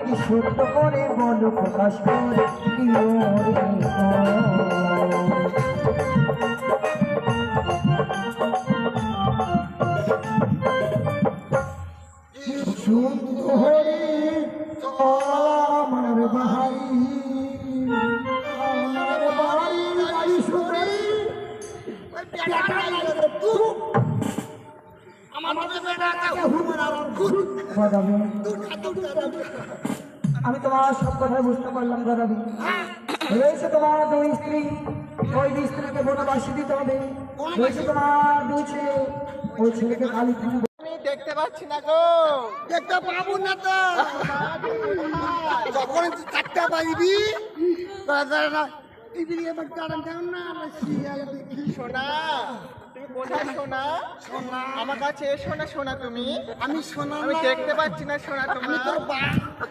কি সত্য করে বলো প্রকাশ করে দিও রে সত্য হরে আমার ভাই আমার ভাই বাড়ি শুনে আমি তোমার সব কথা বুঝতে পারলাম দাদাবি রয়েছে তোমার দুই স্ত্রী ওই দুই স্ত্রীকে বনবাসী দিতে হবে রয়েছে তোমার দুই ছেলে ওই ছেলেকে কালী পুজো দেখতে পাচ্ছি না গো, দেখতে পাবো না তো যখন চারটা বাজবি টিভি এবার কারণ দেন না আমরা সিরিয়াল দেখি সোনা তুমি কোথায় সোনা? সোনা আমার কাছে এসো না সোনা, তুমি আমি সোনা আমি না, দেখতে পাচ্ছি না সোনা আমি তোমার। তোর বা